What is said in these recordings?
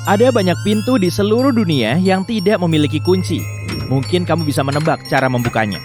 Ada banyak pintu di seluruh dunia yang tidak memiliki kunci. Mungkin kamu bisa menebak cara membukanya.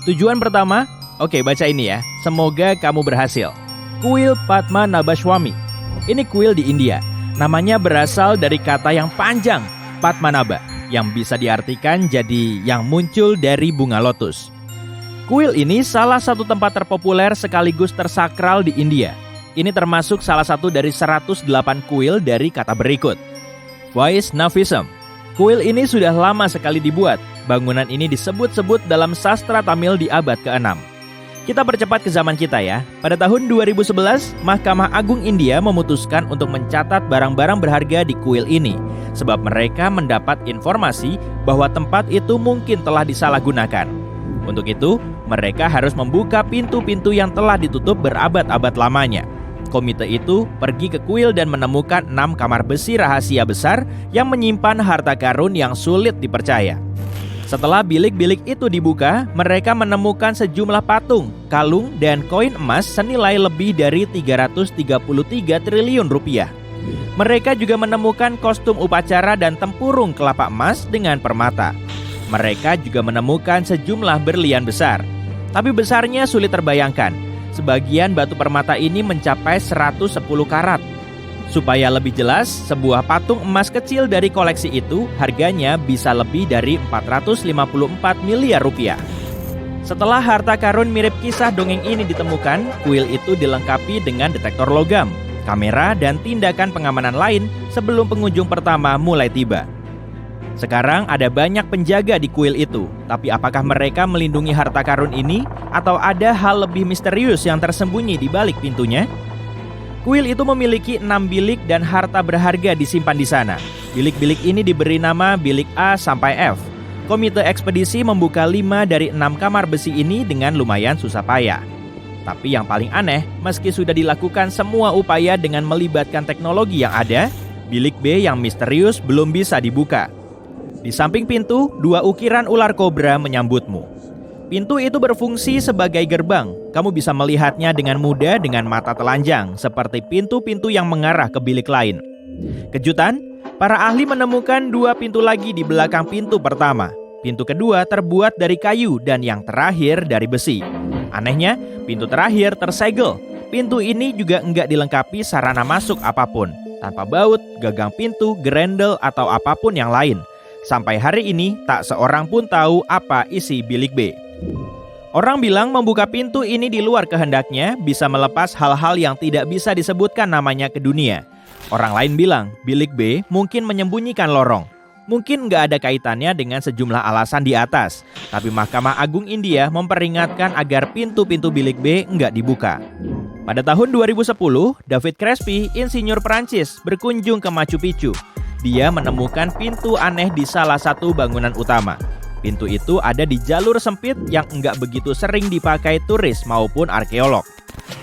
Tujuan pertama, oke baca ini ya. Semoga kamu berhasil. Kuil Padmanabhaswamy. Ini kuil di India. Namanya berasal dari kata yang panjang, Padmanabha, yang bisa diartikan jadi yang muncul dari bunga lotus. Kuil ini salah satu tempat terpopuler sekaligus tersakral di India. Ini termasuk salah satu dari 108 kuil dari kata berikut. Vaishnavism. Kuil ini sudah lama sekali dibuat. Bangunan ini disebut-sebut dalam sastra Tamil di abad ke-6. Kita percepat ke zaman kita ya. Pada tahun 2011, Mahkamah Agung India memutuskan untuk mencatat barang-barang berharga di kuil ini. Sebab mereka mendapat informasi bahwa tempat itu mungkin telah disalahgunakan. Untuk itu, mereka harus membuka pintu-pintu yang telah ditutup berabad-abad lamanya. Komite itu pergi ke kuil dan menemukan 6 kamar besi rahasia besar yang menyimpan harta karun yang sulit dipercaya. Setelah bilik-bilik itu dibuka, mereka menemukan sejumlah patung, kalung, dan koin emas senilai lebih dari 333 triliun rupiah. Mereka juga menemukan kostum upacara dan tempurung kelapa emas dengan permata. Mereka juga menemukan sejumlah berlian besar, tapi besarnya sulit terbayangkan. Sebagian batu permata ini mencapai 110 karat. Supaya lebih jelas, sebuah patung emas kecil dari koleksi itu harganya bisa lebih dari 454 miliar rupiah. Setelah harta karun mirip kisah dongeng ini ditemukan, kuil itu dilengkapi dengan detektor logam, kamera, dan tindakan pengamanan lain sebelum pengunjung pertama mulai tiba. Sekarang ada banyak penjaga di kuil itu, tapi apakah mereka melindungi harta karun ini atau ada hal lebih misterius yang tersembunyi di balik pintunya? Kuil itu memiliki 6 bilik dan harta berharga disimpan di sana. Bilik-bilik ini diberi nama bilik A sampai F. Komite ekspedisi membuka 5 dari 6 kamar besi ini dengan lumayan susah payah. Tapi yang paling aneh, meski sudah dilakukan semua upaya dengan melibatkan teknologi yang ada, bilik B yang misterius belum bisa dibuka. Di samping pintu, 2 ukiran ular kobra menyambutmu. Pintu itu berfungsi sebagai gerbang. Kamu bisa melihatnya dengan mudah dengan mata telanjang, seperti pintu-pintu yang mengarah ke bilik lain. Kejutan, para ahli menemukan 2 pintu lagi di belakang pintu pertama. Pintu kedua terbuat dari kayu dan yang terakhir dari besi. Anehnya, pintu terakhir tersegel. Pintu ini juga enggak dilengkapi sarana masuk apapun, tanpa baut, gagang pintu, gerendel, atau apapun yang lain. Sampai hari ini, tak seorang pun tahu apa isi bilik B. Orang bilang membuka pintu ini di luar kehendaknya bisa melepas hal-hal yang tidak bisa disebutkan namanya ke dunia. Orang lain bilang, bilik B mungkin menyembunyikan lorong. Mungkin nggak ada kaitannya dengan sejumlah alasan di atas. Tapi Mahkamah Agung India memperingatkan agar pintu-pintu bilik B nggak dibuka. Pada tahun 2010, David Crespi, insinyur Prancis, berkunjung ke Machu Picchu. Dia menemukan pintu aneh di salah satu bangunan utama. Pintu itu ada di jalur sempit yang enggak begitu sering dipakai turis maupun arkeolog.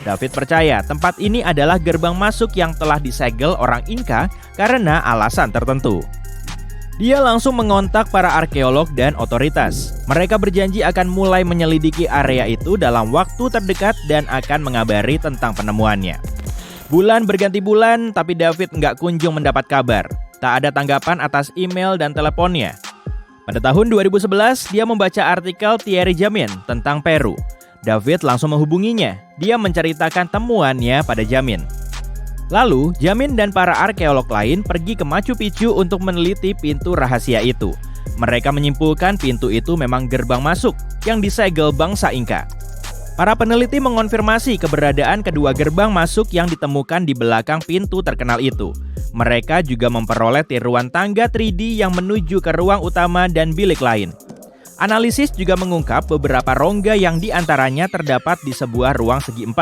David percaya tempat ini adalah gerbang masuk yang telah disegel orang Inka karena alasan tertentu. Dia langsung mengontak para arkeolog dan otoritas. Mereka berjanji akan mulai menyelidiki area itu dalam waktu terdekat dan akan mengabari tentang penemuannya. Bulan berganti bulan, tapi David nggak kunjung mendapat kabar. Tak ada tanggapan atas email dan teleponnya. Pada tahun 2011, dia membaca artikel Thierry Jamin tentang Peru. David langsung menghubunginya. Dia menceritakan temuannya pada Jamin. Lalu, Jamin dan para arkeolog lain pergi ke Machu Picchu untuk meneliti pintu rahasia itu. Mereka menyimpulkan pintu itu memang gerbang masuk yang disegel bangsa Inka. Para peneliti mengonfirmasi keberadaan kedua gerbang masuk yang ditemukan di belakang pintu terkenal itu. Mereka juga memperoleh tiruan tangga 3D yang menuju ke ruang utama dan bilik lain. Analisis juga mengungkap beberapa rongga yang diantaranya terdapat di sebuah ruang segi 4.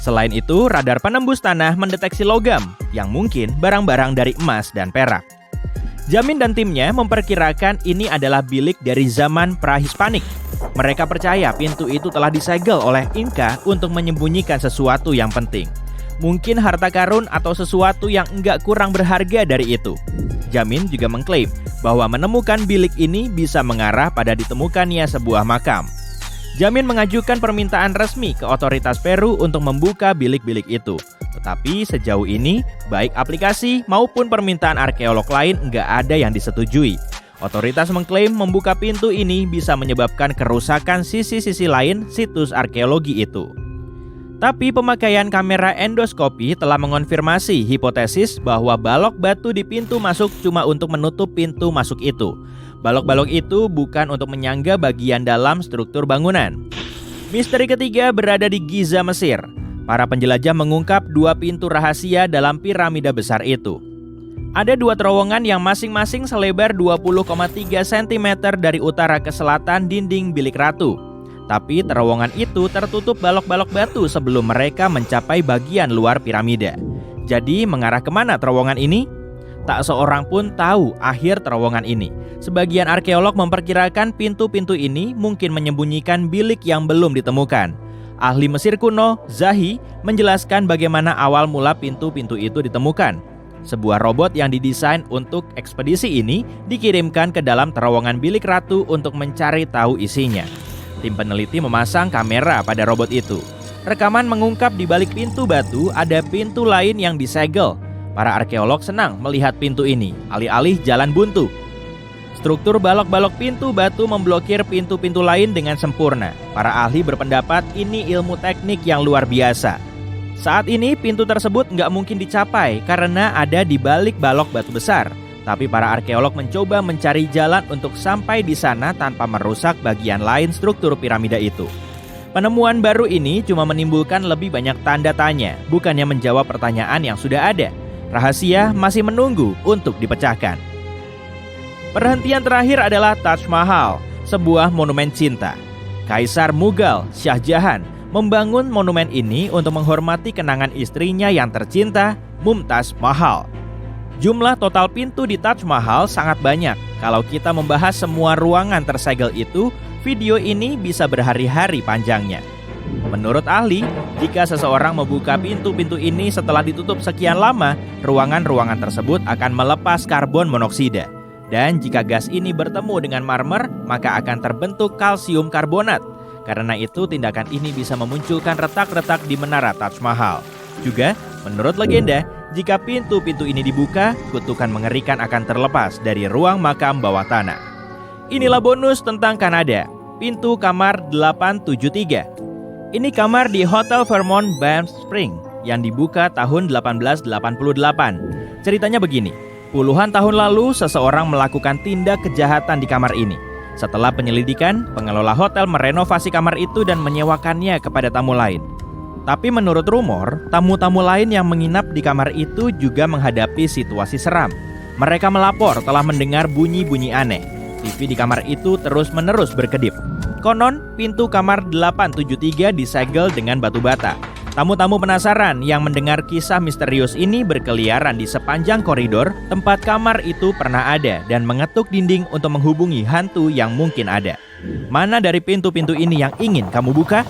Selain itu, radar penembus tanah mendeteksi logam, yang mungkin barang-barang dari emas dan perak. Jamin dan timnya memperkirakan ini adalah bilik dari zaman pra-Hispanik. Mereka percaya pintu itu telah disegel oleh Inka untuk menyembunyikan sesuatu yang penting. Mungkin harta karun atau sesuatu yang enggak kurang berharga dari itu. Jamin juga mengklaim bahwa menemukan bilik ini bisa mengarah pada ditemukannya sebuah makam. Jamin mengajukan permintaan resmi ke otoritas Peru untuk membuka bilik-bilik itu. Tetapi sejauh ini, baik aplikasi maupun permintaan arkeolog lain nggak ada yang disetujui. Otoritas mengklaim membuka pintu ini bisa menyebabkan kerusakan sisi-sisi lain situs arkeologi itu. Tapi pemakaian kamera endoskopi telah mengonfirmasi hipotesis bahwa balok batu di pintu masuk cuma untuk menutup pintu masuk itu. Balok-balok itu bukan untuk menyangga bagian dalam struktur bangunan. Misteri ketiga berada di Giza, Mesir. Para penjelajah mengungkap 2 pintu rahasia dalam piramida besar itu. Ada 2 terowongan yang masing-masing selebar 20,3 cm dari utara ke selatan dinding bilik ratu. Tapi terowongan itu tertutup balok-balok batu sebelum mereka mencapai bagian luar piramida. Jadi mengarah kemana terowongan ini? Tak seorang pun tahu akhir terowongan ini. Sebagian arkeolog memperkirakan pintu-pintu ini mungkin menyembunyikan bilik yang belum ditemukan. Ahli Mesir kuno, Zahi, menjelaskan bagaimana awal mula pintu-pintu itu ditemukan. Sebuah robot yang didesain untuk ekspedisi ini dikirimkan ke dalam terowongan bilik ratu untuk mencari tahu isinya. Tim peneliti memasang kamera pada robot itu. Rekaman mengungkap di balik pintu batu ada pintu lain yang disegel. Para arkeolog senang melihat pintu ini, alih-alih jalan buntu. Struktur balok-balok pintu batu memblokir pintu-pintu lain dengan sempurna. Para ahli berpendapat ini ilmu teknik yang luar biasa. Saat ini pintu tersebut nggak mungkin dicapai karena ada di balik balok batu besar. Tapi para arkeolog mencoba mencari jalan untuk sampai di sana tanpa merusak bagian lain struktur piramida itu. Penemuan baru ini cuma menimbulkan lebih banyak tanda tanya, bukannya menjawab pertanyaan yang sudah ada. Rahasia masih menunggu untuk dipecahkan. Perhentian terakhir adalah Taj Mahal, sebuah monumen cinta. Kaisar Mughal Shah Jahan membangun monumen ini untuk menghormati kenangan istrinya yang tercinta, Mumtaz Mahal. Jumlah total pintu di Taj Mahal sangat banyak. Kalau kita membahas semua ruangan tersegel itu, video ini bisa berhari-hari panjangnya. Menurut ahli, jika seseorang membuka pintu-pintu ini setelah ditutup sekian lama, ruangan-ruangan tersebut akan melepas karbon monoksida. Dan jika gas ini bertemu dengan marmer, maka akan terbentuk kalsium karbonat. Karena itu, tindakan ini bisa memunculkan retak-retak di menara Taj Mahal. Juga, menurut legenda, jika pintu-pintu ini dibuka, kutukan mengerikan akan terlepas dari ruang makam bawah tanah. Inilah bonus tentang Kanada, pintu kamar 873. Ini kamar di Hotel Fairmont Banff Springs yang dibuka tahun 1888. Ceritanya begini, puluhan tahun lalu seseorang melakukan tindak kejahatan di kamar ini. Setelah penyelidikan, pengelola hotel merenovasi kamar itu dan menyewakannya kepada tamu lain. Tapi menurut rumor, tamu-tamu lain yang menginap di kamar itu juga menghadapi situasi seram. Mereka melapor telah mendengar bunyi-bunyi aneh. TV di kamar itu terus-menerus berkedip. Konon, pintu kamar 873 disegel dengan batu bata. Tamu-tamu penasaran yang mendengar kisah misterius ini berkeliaran di sepanjang koridor tempat kamar itu pernah ada dan mengetuk dinding untuk menghubungi hantu yang mungkin ada. Mana dari pintu-pintu ini yang ingin kamu buka?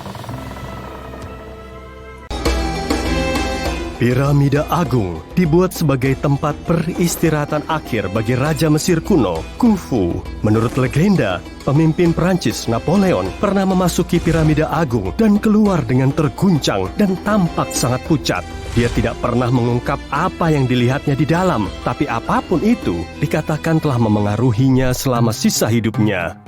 Piramida Agung dibuat sebagai tempat peristirahatan akhir bagi Raja Mesir kuno, Khufu. Menurut legenda, pemimpin Prancis Napoleon pernah memasuki Piramida Agung dan keluar dengan terguncang dan tampak sangat pucat. Dia tidak pernah mengungkap apa yang dilihatnya di dalam, tapi apapun itu dikatakan telah memengaruhinya selama sisa hidupnya.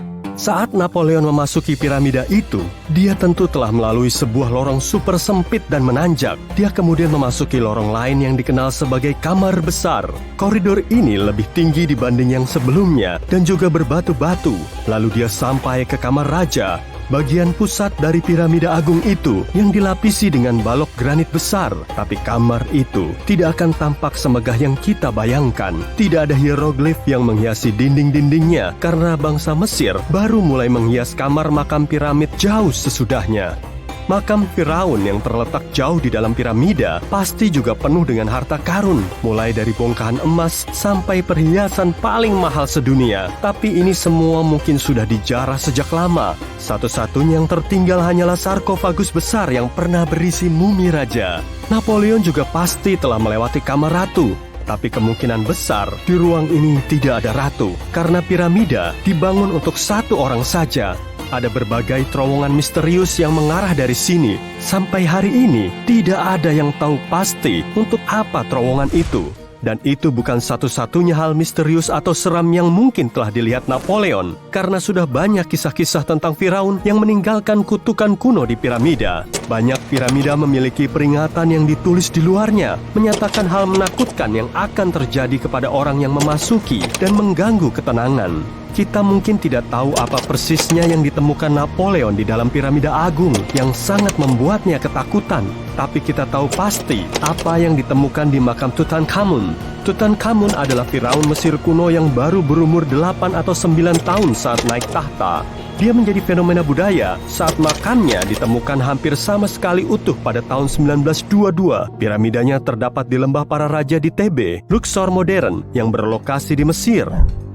Saat Napoleon memasuki piramida itu, dia tentu telah melalui sebuah lorong super sempit dan menanjak. Dia kemudian memasuki lorong lain yang dikenal sebagai kamar besar. Koridor ini lebih tinggi dibanding yang sebelumnya dan juga berbatu-batu. Lalu dia sampai ke kamar raja, bagian pusat dari piramida agung itu yang dilapisi dengan balok granit besar. Tapi kamar itu tidak akan tampak semegah yang kita bayangkan. Tidak ada hieroglif yang menghiasi dinding-dindingnya karena bangsa Mesir baru mulai menghias kamar makam piramid jauh sesudahnya. Makam Firaun yang terletak jauh di dalam piramida pasti juga penuh dengan harta karun, mulai dari bongkahan emas sampai perhiasan paling mahal sedunia. Tapi ini semua mungkin sudah dijarah sejak lama. Satu-satunya yang tertinggal hanyalah sarkofagus besar yang pernah berisi mumi raja. Napoleon juga pasti telah melewati kamar ratu. Tapi kemungkinan besar di ruang ini tidak ada ratu, karena piramida dibangun untuk satu orang saja. ada berbagai terowongan misterius yang mengarah dari sini. Sampai hari ini, tidak ada yang tahu pasti untuk apa terowongan itu. Dan itu bukan satu-satunya hal misterius atau seram yang mungkin telah dilihat Napoleon, karena sudah banyak kisah-kisah tentang Firaun yang meninggalkan kutukan kuno di piramida. Banyak piramida memiliki peringatan yang ditulis di luarnya, menyatakan hal menakutkan yang akan terjadi kepada orang yang memasuki dan mengganggu ketenangan. Kita mungkin tidak tahu apa persisnya yang ditemukan Napoleon di dalam piramida agung yang sangat membuatnya ketakutan. Tapi kita tahu pasti apa yang ditemukan di makam Tutankhamun. Tutankhamun adalah Firaun Mesir kuno yang baru berumur 8 atau 9 tahun saat naik tahta. Dia menjadi fenomena budaya saat makamnya ditemukan hampir sama sekali utuh pada tahun 1922. Piramidanya terdapat di lembah para raja di Thebe, Luxor modern yang berlokasi di Mesir.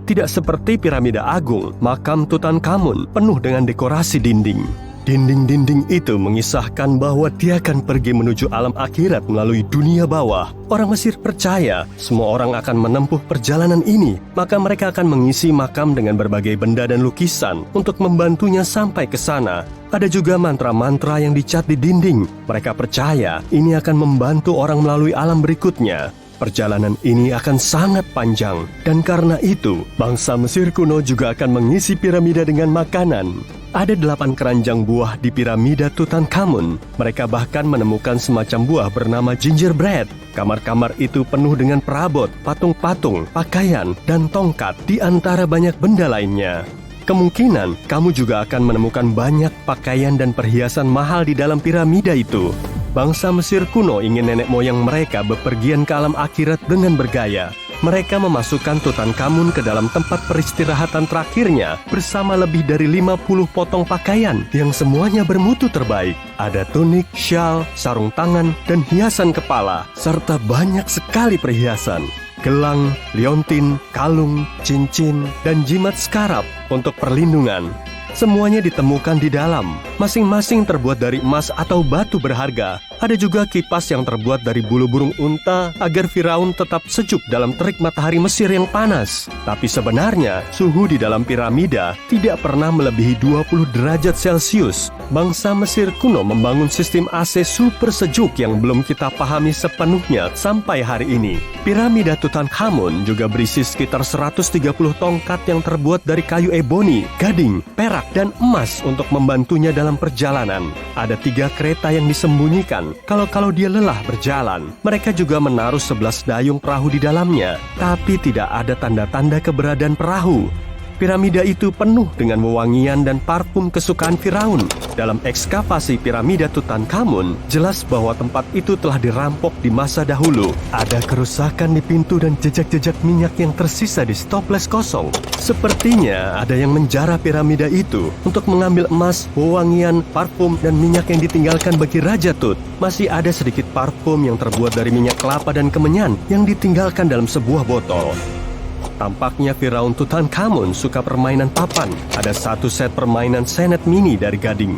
Tidak seperti piramida agung, makam Tutankhamun penuh dengan dekorasi dinding. Dinding-dinding itu mengisahkan bahwa dia akan pergi menuju alam akhirat melalui dunia bawah. Orang Mesir percaya semua orang akan menempuh perjalanan ini, maka mereka akan mengisi makam dengan berbagai benda dan lukisan untuk membantunya sampai ke sana. Ada juga mantra-mantra yang dicat di dinding. Mereka percaya ini akan membantu orang melalui alam berikutnya. Perjalanan ini akan sangat panjang, dan karena itu, bangsa Mesir kuno juga akan mengisi piramida dengan makanan. Ada 8 keranjang buah di piramida Tutankhamun. Mereka bahkan menemukan semacam buah bernama gingerbread. Kamar-kamar itu penuh dengan perabot, patung-patung, pakaian, dan tongkat di antara banyak benda lainnya. Kemungkinan kamu juga akan menemukan banyak pakaian dan perhiasan mahal di dalam piramida itu. Bangsa Mesir kuno ingin nenek moyang mereka bepergian ke alam akhirat dengan bergaya. Mereka memasukkan Tutankhamun ke dalam tempat peristirahatan terakhirnya bersama lebih dari 50 potong pakaian yang semuanya bermutu terbaik. Ada tunik, syal, sarung tangan, dan hiasan kepala, serta banyak sekali perhiasan. Gelang, liontin, kalung, cincin, dan jimat skarab untuk perlindungan. Semuanya ditemukan di dalam, masing-masing terbuat dari emas atau batu berharga. Ada juga kipas yang terbuat dari bulu burung unta agar Firaun tetap sejuk dalam terik matahari Mesir yang panas. Tapi sebenarnya, suhu di dalam piramida tidak pernah melebihi 20 derajat Celcius. Bangsa Mesir kuno membangun sistem AC super sejuk yang belum kita pahami sepenuhnya sampai hari ini. Piramida Tutankhamun juga berisi sekitar 130 tongkat yang terbuat dari kayu eboni, gading, perak, dan emas untuk membantunya dalam perjalanan. Ada 3 kereta yang disembunyikan kalau dia lelah berjalan. Mereka juga menaruh 11 dayung perahu di dalamnya, tapi tidak ada tanda-tanda keberadaan perahu. Piramida itu penuh dengan wewangian dan parfum kesukaan Firaun. Dalam ekskavasi piramida Tutankhamun, jelas bahwa tempat itu telah dirampok di masa dahulu. Ada kerusakan di pintu dan jejak-jejak minyak yang tersisa di stoples kosong. Sepertinya ada yang menjara piramida itu untuk mengambil emas, wewangian, parfum, dan minyak yang ditinggalkan bagi Raja Tut. Masih ada sedikit parfum yang terbuat dari minyak kelapa dan kemenyan yang ditinggalkan dalam sebuah botol. Tampaknya Firaun Tutankhamun suka permainan papan. Ada 1 set permainan senet mini dari gading.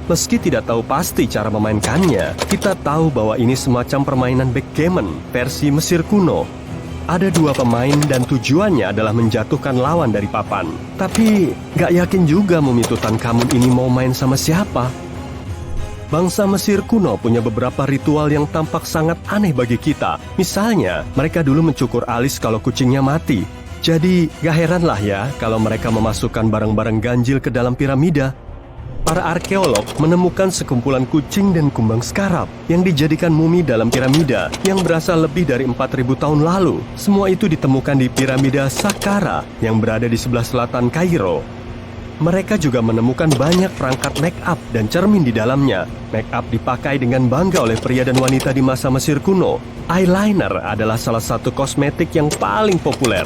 Meski tidak tahu pasti cara memainkannya, kita tahu bahwa ini semacam permainan backgammon versi Mesir kuno. Ada 2 pemain dan tujuannya adalah menjatuhkan lawan dari papan. Tapi gak yakin juga mumi Tutankhamun ini mau main sama siapa. Bangsa Mesir kuno punya beberapa ritual yang tampak sangat aneh bagi kita. Misalnya, mereka dulu mencukur alis kalau kucingnya mati. Jadi, gak heranlah ya kalau mereka memasukkan barang-barang ganjil ke dalam piramida. Para arkeolog menemukan sekumpulan kucing dan kumbang skarab yang dijadikan mumi dalam piramida yang berasal lebih dari 4.000 tahun lalu. Semua itu ditemukan di piramida Saqqara yang berada di sebelah selatan Kairo. Mereka juga menemukan banyak perangkat make up dan cermin di dalamnya. Make up dipakai dengan bangga oleh pria dan wanita di masa Mesir kuno. Eyeliner adalah salah satu kosmetik yang paling populer.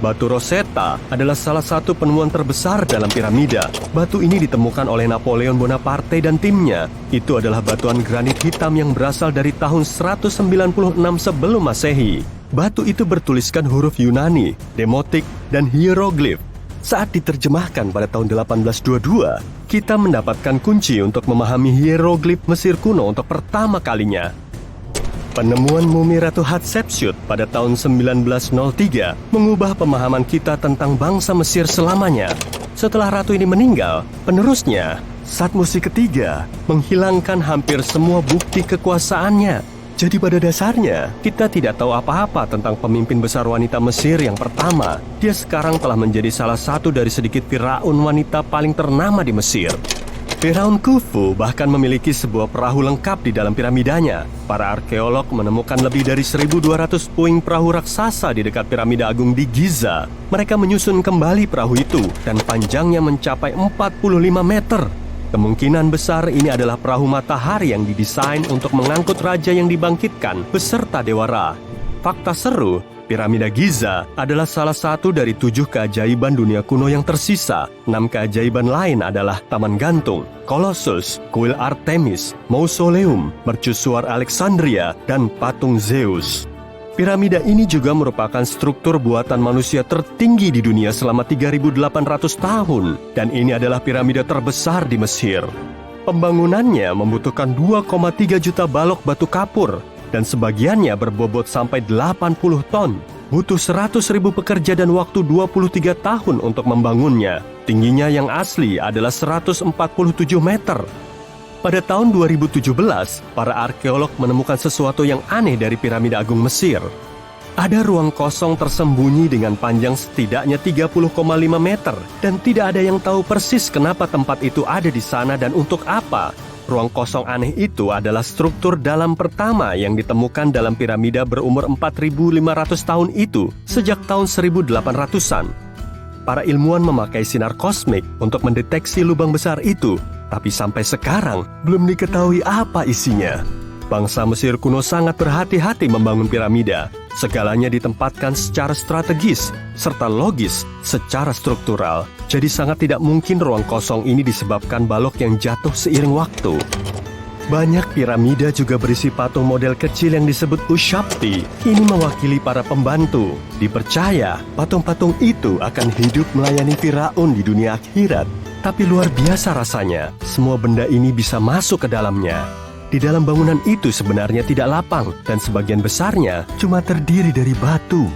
Batu Rosetta adalah salah satu penemuan terbesar dalam piramida. Batu ini ditemukan oleh Napoleon Bonaparte dan timnya. Itu adalah batuan granit hitam yang berasal dari tahun 196 sebelum Masehi. Batu itu bertuliskan huruf Yunani, demotik, dan hieroglif. Saat diterjemahkan pada tahun 1822, kita mendapatkan kunci untuk memahami hieroglif Mesir kuno untuk pertama kalinya. Penemuan mumi Ratu Hatshepsut pada tahun 1903 mengubah pemahaman kita tentang bangsa Mesir selamanya. Setelah ratu ini meninggal, penerusnya, Thutmose III, menghilangkan hampir semua bukti kekuasaannya. Jadi pada dasarnya, kita tidak tahu apa-apa tentang pemimpin besar wanita Mesir yang pertama. Dia sekarang telah menjadi salah satu dari sedikit Firaun wanita paling ternama di Mesir. Firaun Khufu bahkan memiliki sebuah perahu lengkap di dalam piramidanya. Para arkeolog menemukan lebih dari 1.200 puing perahu raksasa di dekat piramida agung di Giza. Mereka menyusun kembali perahu itu dan panjangnya mencapai 45 meter. Kemungkinan besar ini adalah perahu matahari yang didesain untuk mengangkut raja yang dibangkitkan beserta Dewa Ra. Fakta seru, piramida Giza adalah salah satu dari 7 keajaiban dunia kuno yang tersisa. 6 keajaiban lain adalah Taman Gantung, Colossus, Kuil Artemis, Mausoleum, Mercusuar Alexandria, dan Patung Zeus. Piramida ini juga merupakan struktur buatan manusia tertinggi di dunia selama 3.800 tahun, dan ini adalah piramida terbesar di Mesir. Pembangunannya membutuhkan 2,3 juta balok batu kapur, dan sebagiannya berbobot sampai 80 ton. Butuh 100.000 pekerja dan waktu 23 tahun untuk membangunnya. Tingginya yang asli adalah 147 meter. Pada tahun 2017, para arkeolog menemukan sesuatu yang aneh dari piramida agung Mesir. Ada ruang kosong tersembunyi dengan panjang setidaknya 30,5 meter, dan tidak ada yang tahu persis kenapa tempat itu ada di sana dan untuk apa. Ruang kosong aneh itu adalah struktur dalam pertama yang ditemukan dalam piramida berumur 4.500 tahun itu sejak tahun 1800-an. Para ilmuwan memakai sinar kosmik untuk mendeteksi lubang besar itu, tapi sampai sekarang belum diketahui apa isinya. Bangsa Mesir kuno sangat berhati-hati membangun piramida. Segalanya ditempatkan secara strategis, serta logis secara struktural. Jadi sangat tidak mungkin ruang kosong ini disebabkan balok yang jatuh seiring waktu. Banyak piramida juga berisi patung model kecil yang disebut Ushapti. Ini mewakili para pembantu. Dipercaya, patung-patung itu akan hidup melayani Firaun di dunia akhirat. Tapi luar biasa rasanya, semua benda ini bisa masuk ke dalamnya. Di dalam bangunan itu sebenarnya tidak lapang, dan sebagian besarnya cuma terdiri dari batu.